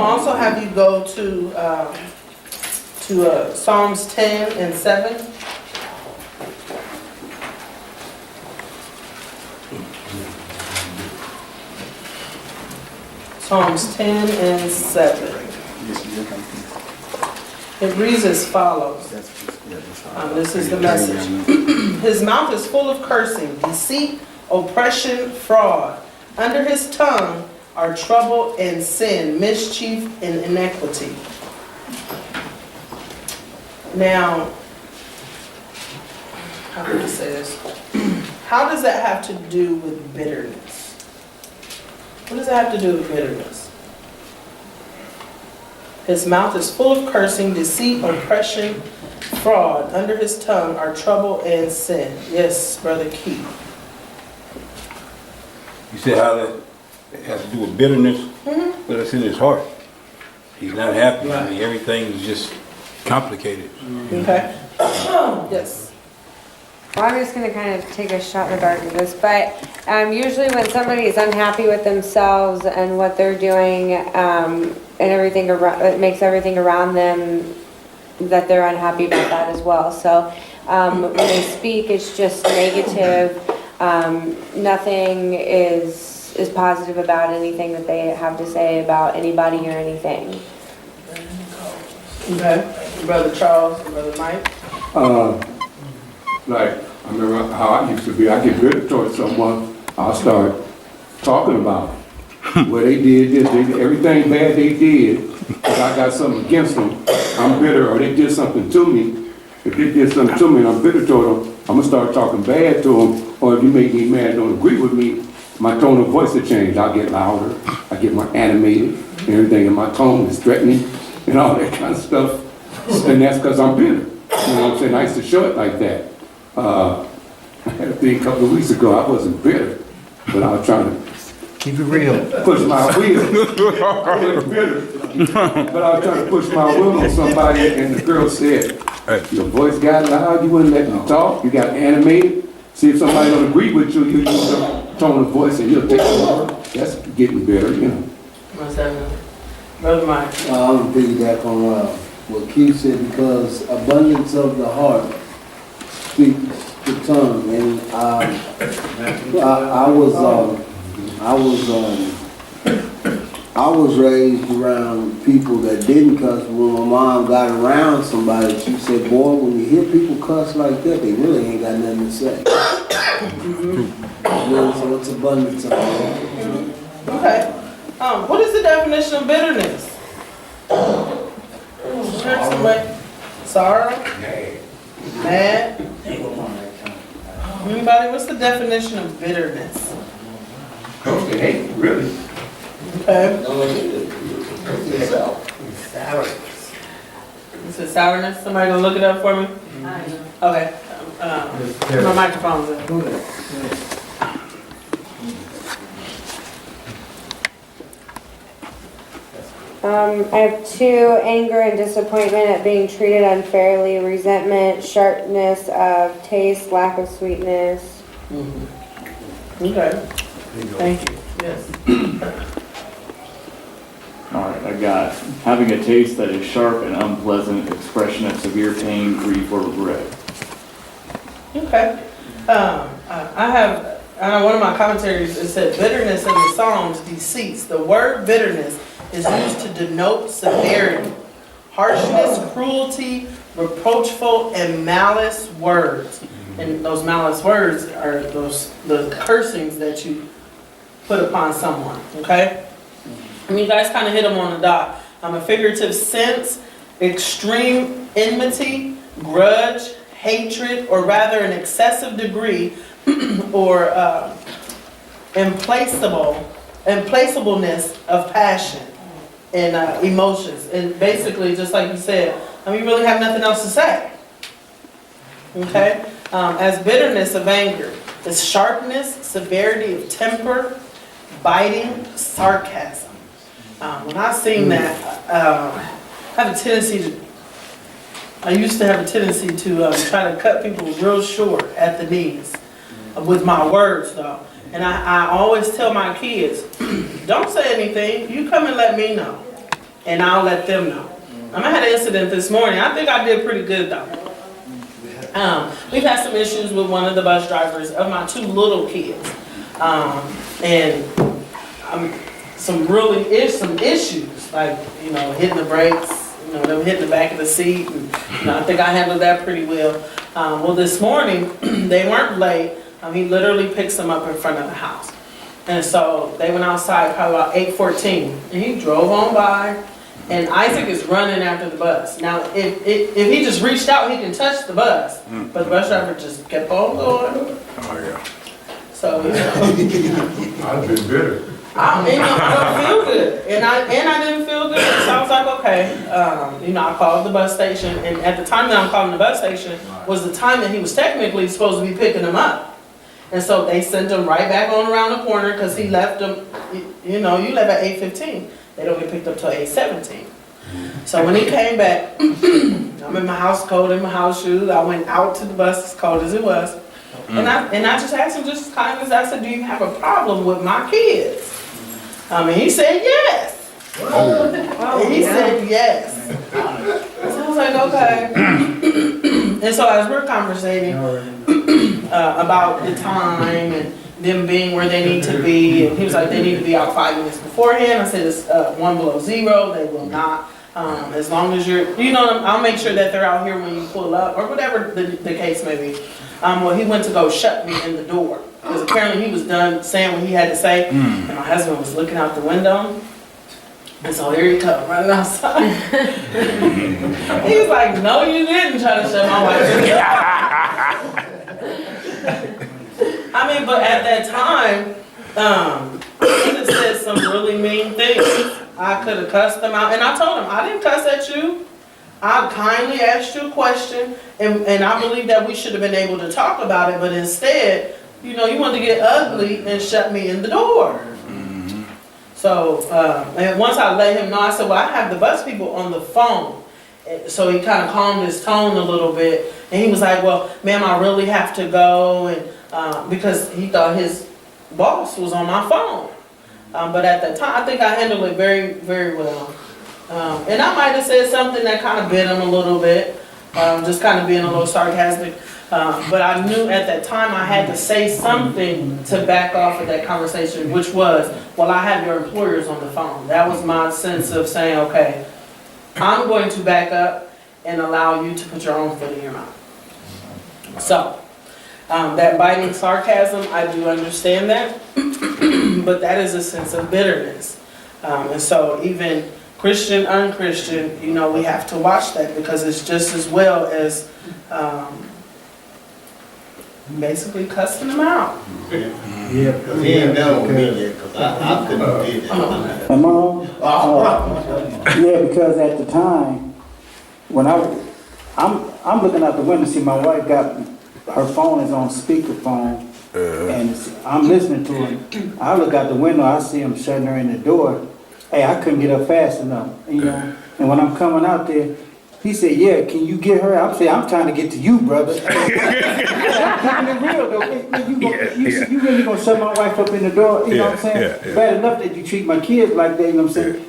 gonna also have you go to Psalms 10 and 7. Psalms 10 and 7. It reads as follows. This is the message. His mouth is full of cursing, deceit, oppression, fraud. Under his tongue are trouble and sin, mischief and iniquity. Now, how do I say this? How does that have to do with bitterness? What does that have to do with bitterness? His mouth is full of cursing, deceit, oppression, fraud. Under his tongue are trouble and sin. Yes, Brother Keith. You said how that has to do with bitterness, but it's in his heart. He's not happy. I mean, everything is just complicated. Okay. Yes. Well, I'm just going to kind of take a shot in the dark of this, but usually when somebody is unhappy with themselves and what they're doing and everything around, it makes everything around them that they're unhappy about that as well. So when they speak, it's just negative. Nothing is positive about anything that they have to say about anybody or anything. Okay. Brother Charles, Brother Mike. Like, I remember how I used to be. I get bitter towards someone, I'll start talking about what they did, this, everything bad they did, because I got something against them. I'm bitter, or they did something to me. If they did something to me and I'm bitter toward them, I'm going to start talking bad to them, or if you make me mad, don't agree with me, my tone of voice will change. I'll get louder, I get more animated, and everything, and my tone is threatening, and all that kind of stuff. And that's because I'm bitter. You know what I'm saying? I used to show it like that. I had a thing a couple of weeks ago, I wasn't bitter, but I was trying to Keep it real. push my wheel. I wasn't bitter, but I was trying to push my wheel on somebody, and the girl said, your voice got loud, you wouldn't let me talk, you got animated. See if somebody don't agree with you, you use a tone of voice and you'll take it. That's getting bitter, you know. What's that? Brother Mike. I'm gonna piggyback on what Keith said, because abundance of the heart speaks the tongue. And I was raised around people that didn't cuss. When my mom got around somebody, she said, boy, when you hear people cuss like that, they really ain't got nothing to say. So it's abundance of the heart. Okay. What is the definition of bitterness? Sorrow? Mad? Anybody? What's the definition of bitterness? Okay, hey, really? Okay. Is it sourness? Somebody gonna look it up for me? Okay. My microphone's in. I have 2, anger and disappointment at being treated unfairly, resentment, sharpness of taste, lack of sweetness. Okay. Thank you. Yes. All right, I got having a taste that is sharp and unpleasant, expression of severe pain, grief, or regret. Okay. I have, one of my commentaries, it said bitterness in the Psalms deceits. The word bitterness is used to denote severity, harshness, cruelty, reproachful, and malice words. And those malice words are the cursings that you put upon someone, okay? And you guys kind of hit them on the dot. A figurative sense, extreme enmity, grudge, hatred, or rather an excessive degree, or implacableness of passion and emotions. And basically, just like you said, you really have nothing else to say. Okay? As bitterness of anger, is sharpness, severity of temper, biting, sarcasm. When I seen that, I used to have a tendency to try to cut people real short at the knees with my words, though. And I always tell my kids, don't say anything. You come and let me know. and I'll let them know. I had an incident this morning. I think I did pretty good though. We've had some issues with one of the bus drivers of my 2 little kids. And some issues, like, you know, hitting the brakes, you know, them hitting the back of the seat. And, you know, I think I handled that pretty well. Well, this morning, they weren't late. He literally picks them up in front of the house. And so they went outside probably about 8:14, and he drove on by, and Isaac is running after the bus. Now, if he just reached out, he can touch the bus, but the bus driver just kept on going. Oh, yeah. So, you know, I've been bitter. I don't feel good, and I didn't feel good. So I was like, okay, you know, I called the bus station, and at the time that I'm calling the bus station was the time that he was technically supposed to be picking them up. And so they sent him right back on around the corner because he left them, you know, you left at 8:15. They don't get picked up till 8:17. So when he came back, I'm in my house cold, in my house shoes. I went out to the bus as cold as it was. And I just asked him just as kind as I said, do you have a problem with my kids? And he said yes. And he said yes. So I was like, okay. And so as we're conversating about the time and them being where they need to be, and he was like, they need to be out 5 minutes beforehand. I said, it's 1 below 0. They will not. As long as you're, you know, I'll make sure that they're out here when you pull up, or whatever the case may be. Well, he went to go shut me in the door, because apparently he was done saying what he had to say, and my husband was looking out the window. And so here he comes running outside. He was like, no, you didn't try to shut my wife in the door. I mean, but at that time, he just said some really mean things. I could have cussed him out. And I told him, I didn't cuss at you. I kindly asked you a question. And I believe that we should have been able to talk about it. But instead, you know, you wanted to get ugly and shut me in the door. So, and once I let him know, I said, well, I have the bus people on the phone. So he kind of calmed his tone a little bit. And he was like, well, ma'am, I really have to go. And because he thought his boss was on my phone. But at that time, I think I handled it very, very well. And I might have said something that kind of bit him a little bit. Just kind of being a little sarcastic. But I knew at that time I had to say something to back off of that conversation, which was, well, I have your employers on the phone. That was my sense of saying, okay, I'm going to back up and allow you to put your own foot in your mouth. So, that biting sarcasm, I do understand that, but that is a sense of bitterness. And so even Christian, unchristian, you know, we have to watch that, because it's just as well as basically cussing them out. Yeah, because he ain't done with me yet, because I couldn't do that. Am I on? Yeah, because at the time, when I'm looking out the window, see my wife got, her phone is on speakerphone, and I'm listening to her. I look out the window, I see him shutting her in the door. Hey, I couldn't get up fast enough, you know. And when I'm coming out there, he said, yeah, can you get her? I'm saying, I'm trying to get to you, brother. I'm keeping it real, though. You really gonna shut my wife up in the door, you know what I'm saying? Bad enough that you treat my kids like that, you know what I'm saying?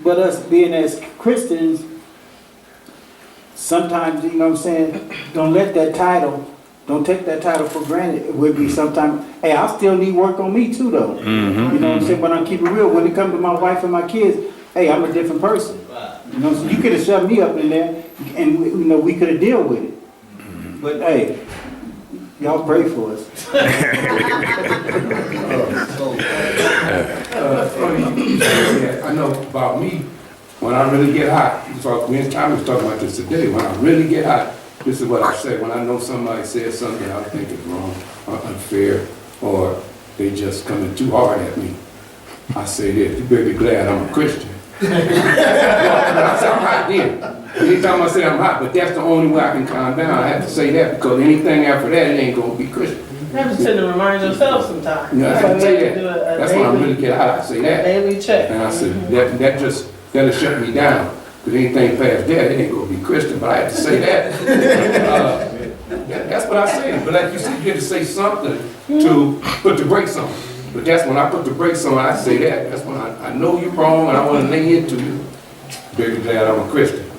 But us being as Christians, sometimes, you know what I'm saying, don't take that title for granted. It would be sometimes, hey, I still need work on me too, though. You know what I'm saying? But I'm keeping it real. When it comes to my wife and my kids, hey, I'm a different person. You know, so you could have shoved me up in there, and you know we could have dealt with it. But hey, y'all pray for us. I know about me, when I really get hot, me and Tommy was talking about this today, when I really get hot, this is what I say. When I know somebody says something I think is wrong or unfair, or they just coming too hard at me, I say this: you better be glad I'm a Christian. I say I'm hot then. Anytime I say I'm hot, but that's the only way I can calm down. I have to say that, because anything after that, it ain't gonna be Christian. You have to tend to remind yourself sometimes. Yeah, I That's have why to we say have to do that. a That's when I daily, really get hot. I say that. daily check. And I said, that'll shut me down. Because anything past that, it ain't gonna be Christian, but I have to say that. That's what I say. But like you said, you have to say something to put the brakes on. But that's when I put the brakes on, I say that. That's when I know you're wrong and I want to lay into you. Very glad I'm a Christian.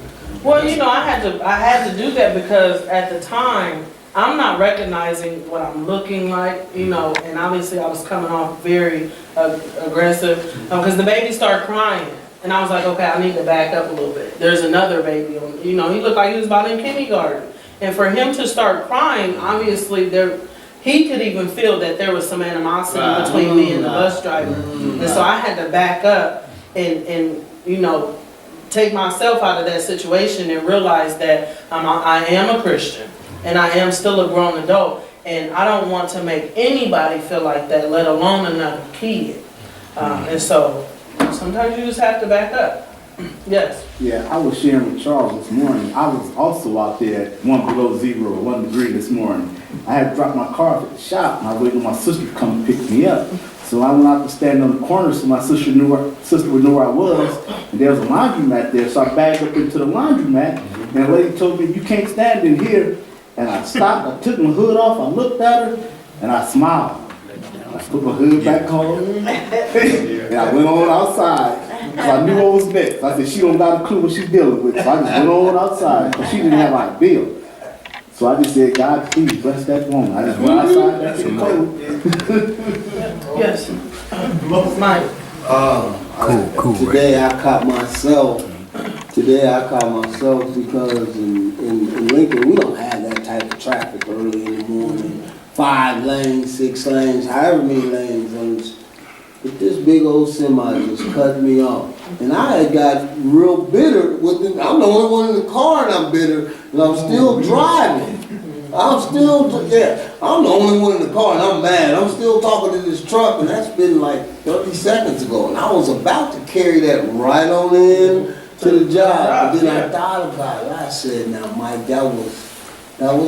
Well, you know, I had to do that because at the time, I'm not recognizing what I'm looking like, you know, and obviously I was coming off very aggressive, because the baby started crying. And I was like, okay, I need to back up a little bit. There's another baby on, you know, he looked like he was about in kindergarten. And for him to start crying, obviously he could even feel that there was some animosity between me and the bus driver. And so I had to back up and you know, take myself out of that situation and realize that I am a Christian and I am still a grown adult. And I don't want to make anybody feel like that, let alone another kid. And so sometimes you just have to back up. Yes. Yeah, I was sharing with Charles this morning. I was also out there at 1 below 0, 1 degree this morning. I had dropped my car off at the shop and I waited on my sister to come pick me up. So I went out to stand on the corner so my sister would know where I was. And there was a laundromat there, so I bagged up into the laundromat. And the lady told me, you can't stand in here. And I stopped, I took my hood off, I looked at her, and I smiled. I put my hood back on, and I went on outside. So I knew what was next. I said, she don't got a clue what she's dealing with. So I just went on outside, because she didn't have an idea. So I just said, God, please bless that woman. I just went outside, that's the code. Yes. Mike. Today I caught myself. Because in Lincoln, we don't have that type of traffic early in the morning. 5 lanes, 6 lanes, however many lanes. But this big old semi just cut me off. And I had got real bitter with it. I'm the only one in the car and I'm bitter. And I'm still driving. I'm the only one in the car and I'm mad. I'm still talking to this truck and that's been like 30 seconds ago. And I was about to carry that right on in to the job. But then I thought about it. I said, now Mike, that was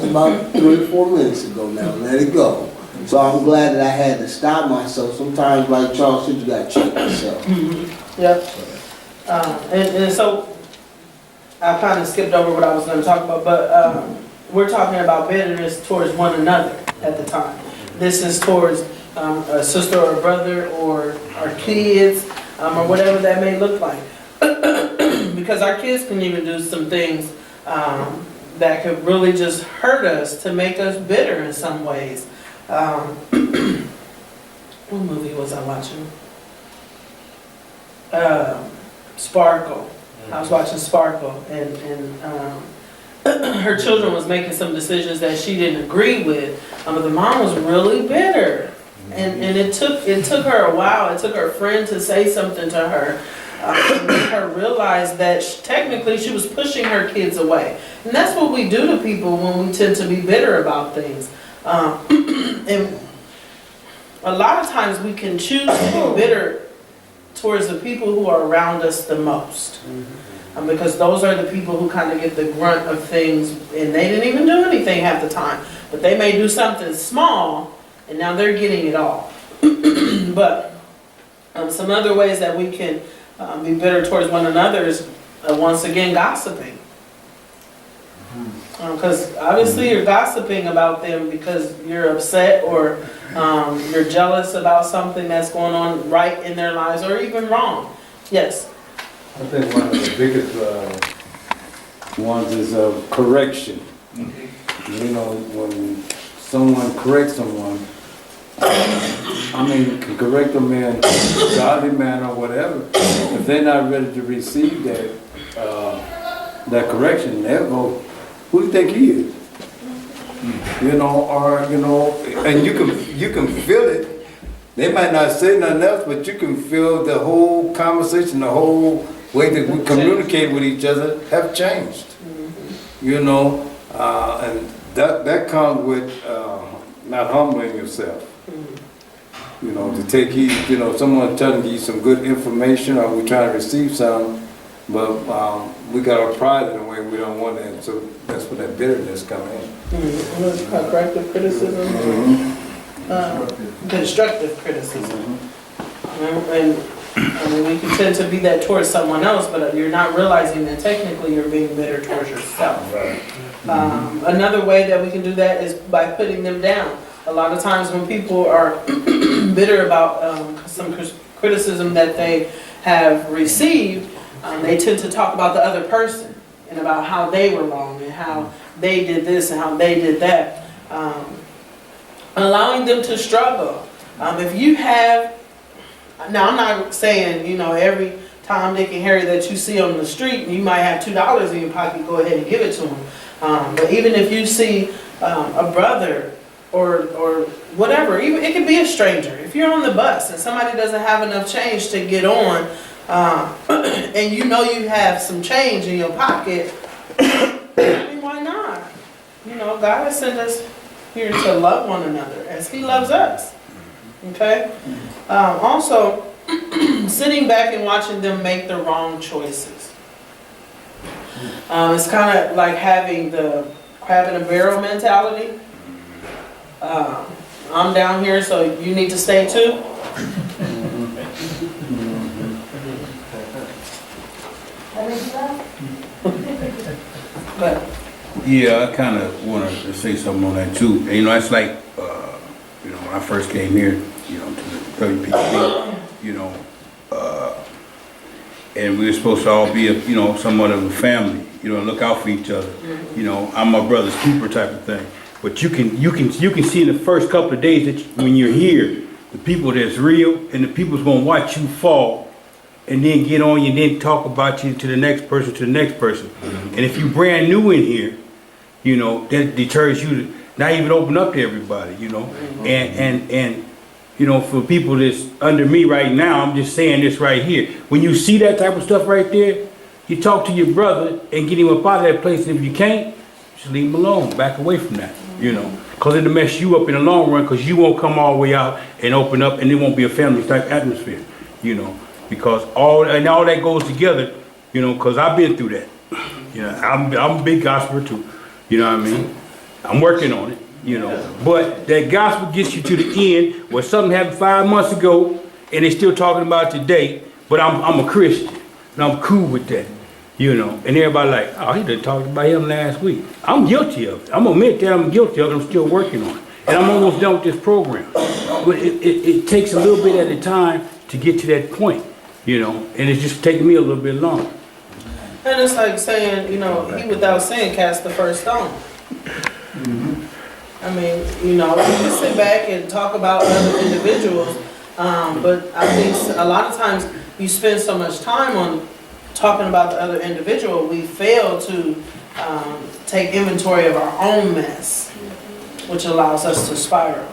about 3 or 4 minutes ago now. Let it go. So I'm glad that I had to stop myself. Sometimes, like Charles said, you got to check yourself. Yep. And so I kind of skipped over what I was going to talk about, but we're talking about bitterness towards one another at the time. This is towards a sister or a brother or our kids or whatever that may look like. Because our kids can even do some things that could really just hurt us to make us bitter in some ways. What movie was I watching? Sparkle. I was watching Sparkle, and her children was making some decisions that she didn't agree with. But the mom was really bitter, and it took her a while. It took her friend to say something to her. To make her realize that technically she was pushing her kids away. And that's what we do to people when we tend to be bitter about things. And a lot of times we can choose to be bitter towards the people who are around us the most. Because those are the people who kind of get the grunt of things, and they didn't even do anything half the time. But they may do something small, and now they're getting it all. But some other ways that we can be bitter towards one another is, once again, gossiping. Because obviously you're gossiping about them because you're upset or you're jealous about something that's going on right in their lives or even wrong. Yes? I think one of the biggest ones is correction. You know, when someone corrects someone, can correct them in a godly manner or whatever. If they're not ready to receive that correction, they'll go, who do you think he is? And you can feel it. They might not say nothing else, but you can feel the whole conversation, the whole way that we communicate with each other have changed. And that comes with not humbling yourself. To take heed, someone telling you some good information or we're trying to receive some, but we got our pride in the way we don't want that, so that's where that bitterness comes in. Corrective criticism, constructive criticism. And we can tend to be that towards someone else, but you're not realizing that technically you're being bitter towards yourself. Another way that we can do that is by putting them down. A lot of times when people are bitter about some criticism that they have received, they tend to talk about the other person and about how they were wrong and how they did this and how they did that. Allowing them to struggle. If you have, now I'm not saying, you know, every Tom, Dick, and Harry that you see on the street, you might have $2 in your pocket, go ahead and give it to them. But even if you see a brother or whatever, even it could be a stranger. If you're on the bus and somebody doesn't have enough change to get on, and you know you have some change in your pocket, I mean, why not? You know, God has sent us here to love one another as He loves us. Okay? Also, sitting back and watching them make the wrong choices. It's kind of like having the crab in a barrel mentality. I'm down here, so you need to stay too. But Yeah, I kind of want to say something on that too. And, you know, it's like, you know, when I first came here, you know, to the WPC, you know, and we were supposed to all be, you know, somewhat of a family, you know, look out for each other. You know, I'm my brother's keeper type of thing. But you can see in the first couple of days that when you're here, the people that's real and the people's gonna watch you fall, and then get on you and then talk about you to the next person, to the next person. And if you're brand new in here, you know, that deters you to not even open up to everybody, you know. And you know, for people that's under me right now, I'm just saying this right here. When you see that type of stuff right there, you talk to your brother and get him up out of that place. And if you can't, just leave him alone, back away from that, you know. Because it'll mess you up in the long run, because you won't come all the way out and open up, and it won't be a family type atmosphere, you know. Because all that goes together, you know, because I've been through that. You know, I'm a big gospeler too, you know what I mean? I'm working on it, you know. But that gospel gets you to the end where something happened 5 months ago and they're still talking about today, but I'm a Christian and I'm cool with that, you know. And everybody like, oh, he done talked about him last week. I'm guilty of it. I'm gonna admit that I'm guilty of it. I'm still working on it. And I'm almost done with this program. But it takes a little bit at a time to get to that point, you know, and it's just taking me a little bit longer. and it's like saying, you know, he without sin cast the first stone. I mean, you know, we can sit back and talk about other individuals, but I think a lot of times you spend so much time on talking about the other individual, we fail to take inventory of our own mess, which allows us to spiral.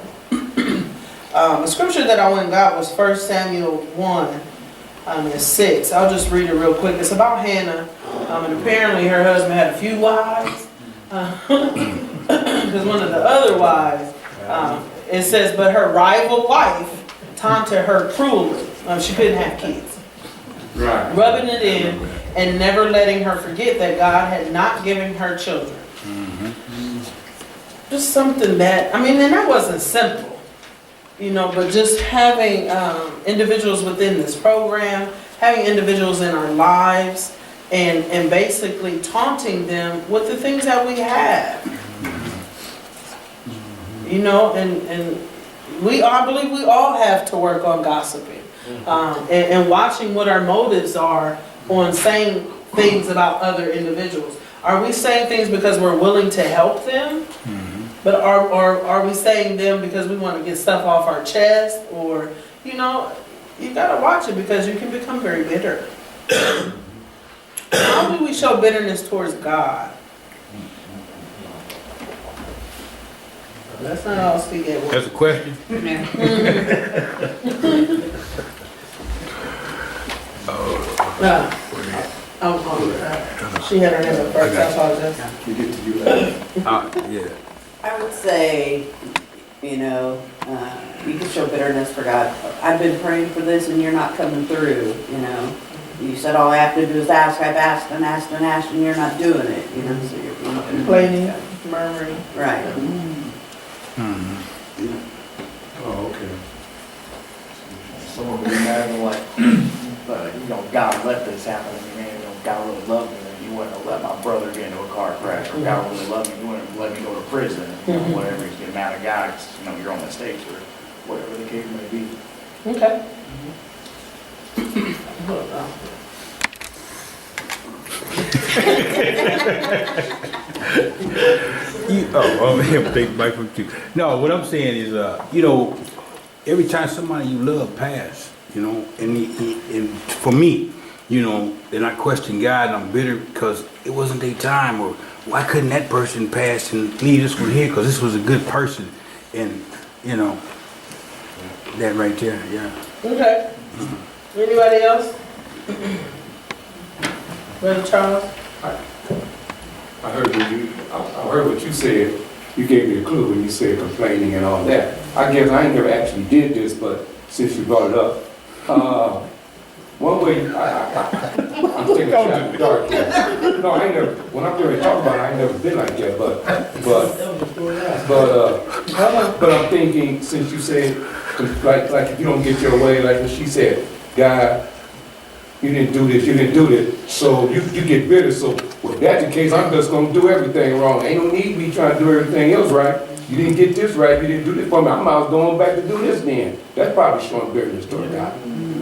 The scripture that I went and got was 1 Samuel 1 and 6. I'll just read it real quick. It's about Hannah, and apparently her husband had a few wives. Because one of the other wives, it says, but her rival wife taunted her cruelly. She couldn't have kids. Right. Rubbing it in and never letting her forget that God had not given her children. Just something that, I mean, and that wasn't simple, you know, but just having individuals within this program, having individuals in our lives, and basically taunting them with the things that we have. You know, and I believe we all have to work on gossiping, and watching what our motives are on saying things about other individuals. Are we saying things because we're willing to help them? But are we saying them because we want to get stuff off our chest? Or, you know, you gotta watch it because you can become very bitter. How do we show bitterness towards God? That's not all speak at once. That's a question? She had her hand up first, I apologize. We get to you later. Yeah. I would say, you know, you can show bitterness for God. I've been praying for this and you're not coming through, you know. You said all I have to do is ask. I've asked and asked and asked and you're not doing it, you know, so you're not Complaining, murmuring. Right. Oh, okay. Someone would imagine like, but you know, God let this happen. I mean, you know, God really loved me. You wouldn't have let my brother get into a car crash, or God really loved me, you wouldn't have let me go to prison, you know, whatever, he's getting mad at God, 'cause, you know, you're on mistakes, or whatever the case may be. Okay. Well, take Mike from you. No, what I'm saying is, you know, every time somebody you love pass, you know, and for me, you know, then I question God and I'm bitter because it wasn't their time, or why couldn't that person pass and leave this one here because this was a good person, and you know, that right there, yeah. Okay. Anybody else? Brother Charles? I heard what you said. You gave me a clue when you said complaining and all that. I guess I ain't never actually did this, but since you brought it up, one way, I'm taking a shot in the dark here. No, I ain't never, when I'm going to talk about it, I ain't never been like that, but I'm thinking, since you said, like if you don't get your way, like what she said, God, you didn't do this, you didn't do this, so you get bitter, so if that's the case, I'm just gonna do everything wrong. Ain't no need me trying to do everything else right. You didn't get this right, you didn't do this for me, I'm out going back to do this then. That's probably showing bitterness toward God.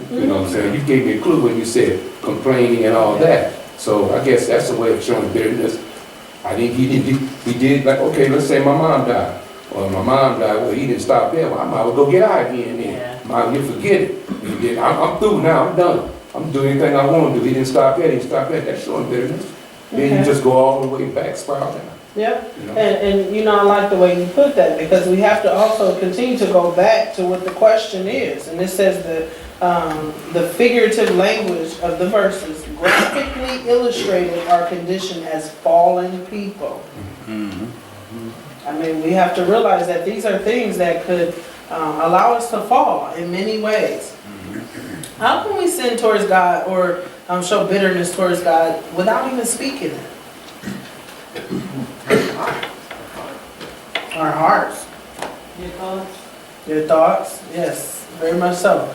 You know what I'm saying? You gave me a clue when you said complaining and all that. So I guess that's a way of showing bitterness. I think he did like, okay, let's say my mom died. Or my mom died, well, he didn't stop there. Well, I might as well go get out again then. Might as well forget it. I'm through now, I'm done. I'm doing anything I want to do. He didn't stop there, he didn't stop there. That's showing bitterness. Then you just go all the way back, spiral down. Yep, You know? and you know, I like the way you put that, because we have to also continue to go back to what the question is. And it says the figurative language of the verses graphically illustrated our condition as fallen people. I mean, we have to realize that these are things that could allow us to fall in many ways. How can we sin towards God or show bitterness towards God without even speaking it? Our hearts. Your thoughts? Your thoughts, yes, very much so.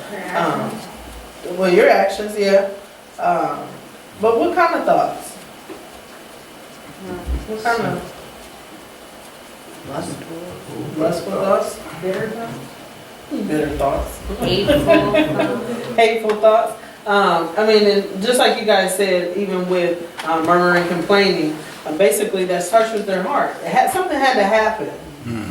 Well, your actions, yeah. But what kind of thoughts? What kind of lustful thoughts? Bitter thoughts? Bitter thoughts. Hateful. Hateful thoughts. I mean, and just like you guys said, even with murmuring, complaining, basically that starts with their heart. Something had to happen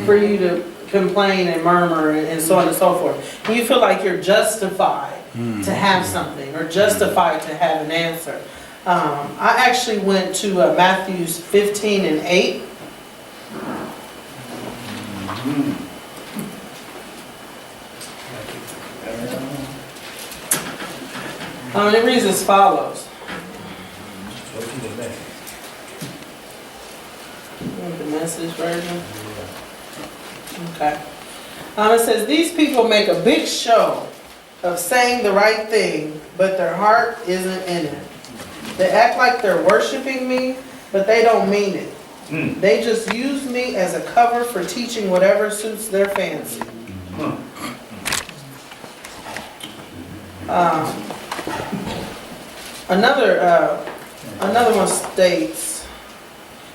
for you to complain and murmur and so on and so forth. And you feel like you're justified to have something or justified to have an answer. I actually went to Matthew 15:8. It reads as follows. The Message version. Okay. It says, these people make a big show of saying the right thing, but their heart isn't in it. They act like they're worshiping me, but they don't mean it. They just use me as a cover for teaching whatever suits their fancy. Another one states,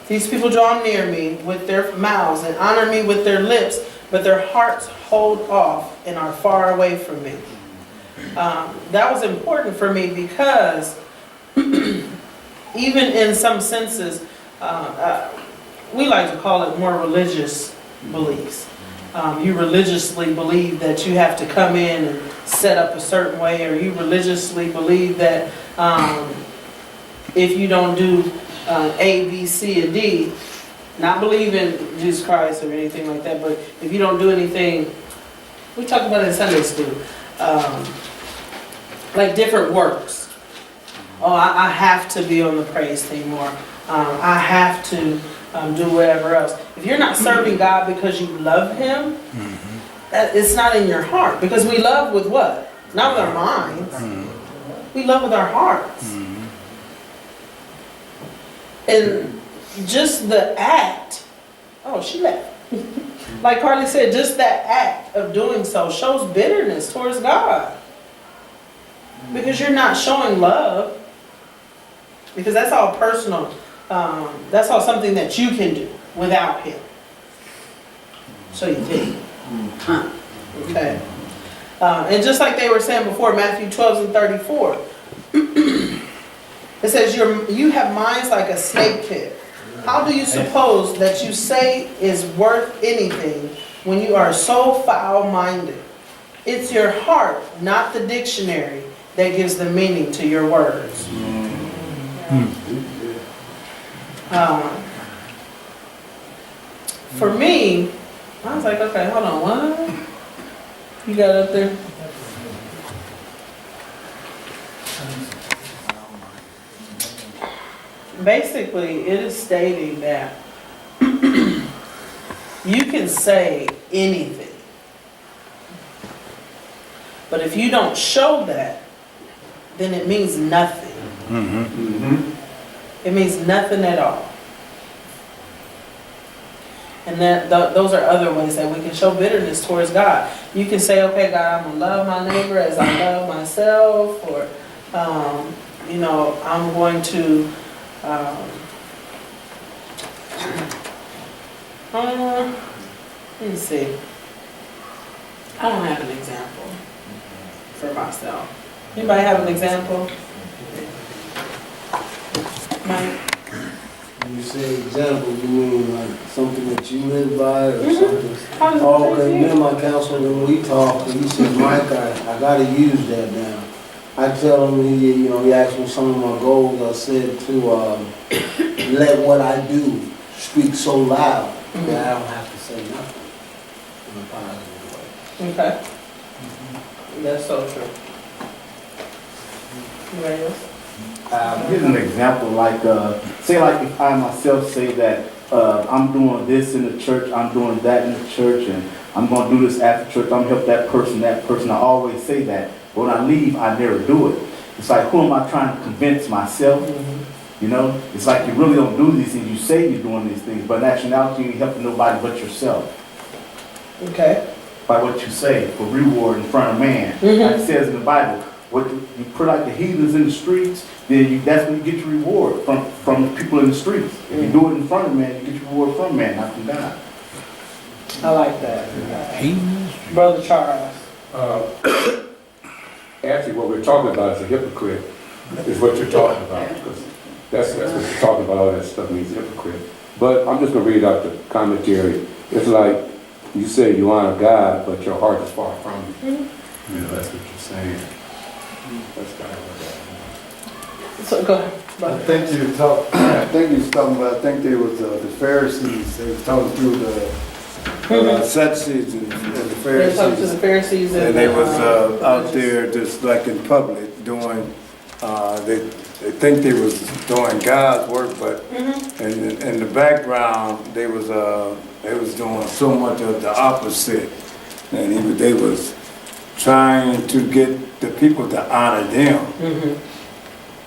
these people draw near me with their mouths and honor me with their lips, but their hearts hold off and are far away from me. That was important for me because even in some senses, we like to call it more religious beliefs. You religiously believe that you have to come in and set up a certain way, or you religiously believe that if you don't do A, B, C, and D, not believe in Jesus Christ or anything like that, but if you don't do anything, we talked about it in Sunday school, like different works. Oh, I have to be on the praise team, or I have to do whatever else. If you're not serving God because you love Him, it's not in your heart. Because we love with what? Not with our minds. We love with our hearts. And just the act, oh, she left. Like Carly said, just that act of doing so shows bitterness towards God. Because you're not showing love. Because that's all personal. That's all something that you can do without him. So you think. Okay. And just like they were saying before, Matthew 12:34, it says, you have minds like a snake pit. How do you suppose that you say is worth anything when you are so foul-minded? It's your heart, not the dictionary, that gives the meaning to your words. For me, I was like, okay, hold on, what? You got up there? Basically, it is stating that you can say anything. But if you don't show that, then it means nothing. It means nothing at all. And those are other ways that we can show bitterness towards God. You can say, okay, God, I'm going to love my neighbor as I love myself, or, you know, I'm going to, let me see. I don't have an example for myself. Anybody have an example? Mike? When you say example, you mean like something that you live by or something? How's it Oh, for okay, you? me and my councilman, when we talked, he said, Mike, I gotta use that now. I tell him, he asked me some of my goals, I said to, let what I do speak so loud that I don't have to say nothing in a positive way. Okay. That's so true. Anybody else? Here's an example, like, say like if I myself say that I'm doing this in the church, I'm doing that in the church, and I'm gonna do this after church, I'm gonna help that person, I always say that. But when I leave, I never do it. It's like, who am I trying to convince myself? You know, it's like you really don't do these things. You say you're doing these things, but in actuality, you ain't helping nobody but yourself. Okay. By what you say for reward in front of man. Like it says in the Bible, what you put like the heathens in the streets, then that's when you get your reward from the people in the streets. If you do it in front of man, you get your reward from man, not from God. I like that. Brother Charles. Actually, what we're talking about is a hypocrite, is what you're talking about. Because that's what you're talking about, all that stuff means hypocrite. But I'm just going to read out the commentary. It's like you say you honor God, but your heart is far from Him. You know, that's what you're saying. That's kind of what So go ahead. I Brother. think you was talking about, I think there was the Pharisees, they was talking through the Sadducees and the They're talking to Pharisees. the Pharisees And they was out religious. there just like in public doing, they think they was doing God's work, but in the background, they was doing so much of the opposite. And they was trying to get the people to honor them.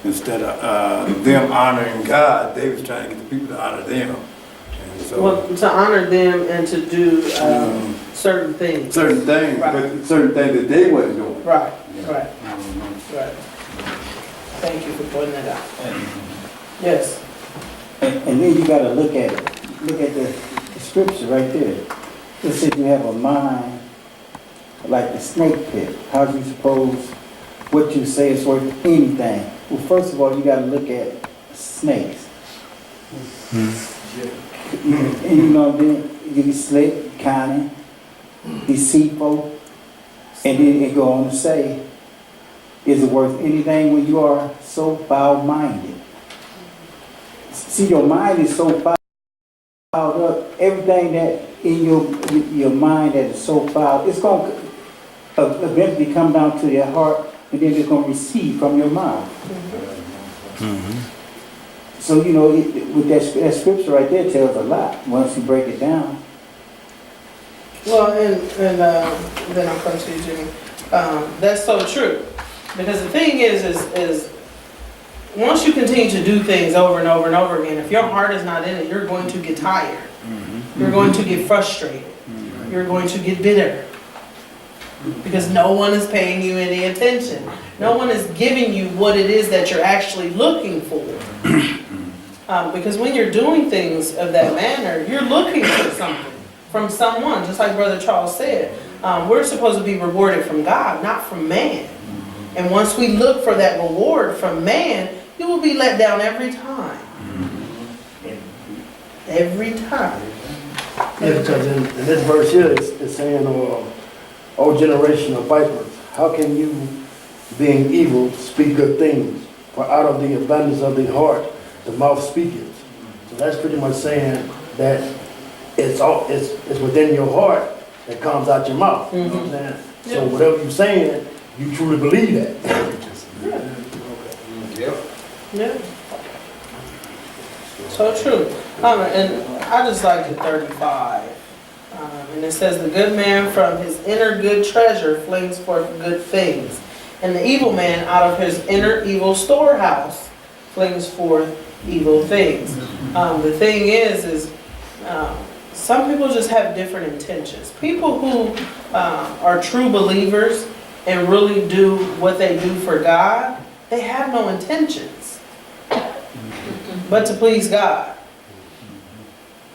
Instead of them honoring God, they was trying to get the people to honor them. And so, Well, to honor them and to do certain things. certain things, but certain things that they wasn't doing. Right, right, right. Thank you for pointing that out. Yes. And then you gotta look at the scripture right there. It said you have a mind like the snake pit. How do you suppose what you say is worth anything? Well, first of all, you gotta look at snakes. And you know, then you be slick, cunning, deceitful, and then it go on to say, is it worth anything when you are so foul-minded? See, your mind is so fouled up. Everything that in your mind that is so foul, it's going to eventually come down to your heart, and then it's going to receive from your mouth. So, you know, with that scripture right there tells a lot once you break it down. Well, and then I'll come to you, Jimmy. That's so true. Because the thing is once you continue to do things over and over and over again, if your heart is not in it, you're going to get tired. You're going to get frustrated. You're going to get bitter. Because no one is paying you any attention. No one is giving you what it is that you're actually looking for. Because when you're doing things of that manner, you're looking for something from someone, just like Brother Charles said. We're supposed to be rewarded from God, not from man. And once we look for that reward from man, you will be let down every time. Every time. Yeah, because in this verse here, it's saying, "O generation of vipers, how can you, being evil, speak good things? For out of the abundance of the heart, the mouth speaketh." So that's pretty much saying that it's within your heart that comes out your mouth. You know what I'm saying? So whatever you're saying, you truly believe that. Yeah. So true. And I just like the 35. And it says, the good man from his inner good treasure flings forth good things. And the evil man out of his inner evil storehouse flings forth evil things. The thing is some people just have different intentions. People who are true believers and really do what they do for God, they have no intentions but to please God.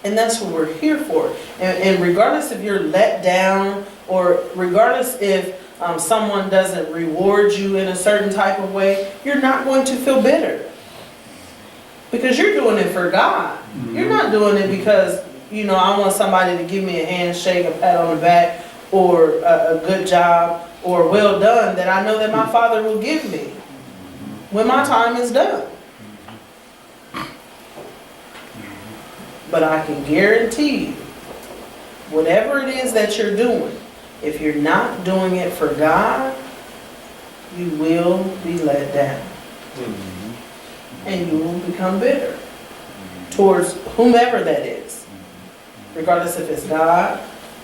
And that's what we're here for. And regardless if you're let down, or regardless if someone doesn't reward you in a certain type of way, you're not going to feel bitter. Because you're doing it for God. You're not doing it because, I want somebody to give me a handshake, a pat on the back, or a good job, or well done that I know that my Father will give me when my time is done. But I can guarantee you, whatever it is that you're doing, if you're not doing it for God, you will be let down. And you will become bitter towards whomever that is. Regardless if it's God,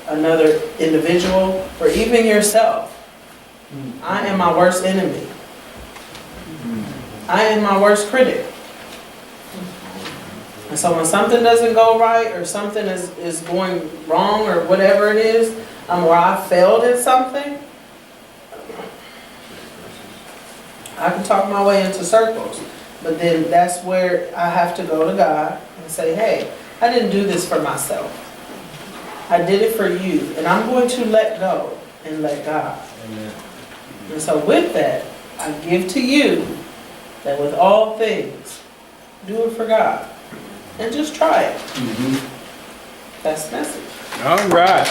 another individual, or even yourself. I am my worst enemy. I am my worst critic. And so when something doesn't go right, or something is going wrong, or whatever it is, where I failed at something, I can talk my way into circles. But then that's where I have to go to God and say, hey, I didn't do this for myself. I did it for you. And I'm going to let go and let God. Amen. And so with that, I give to you that with all things, do it for God. And just try it. That's the message. All right.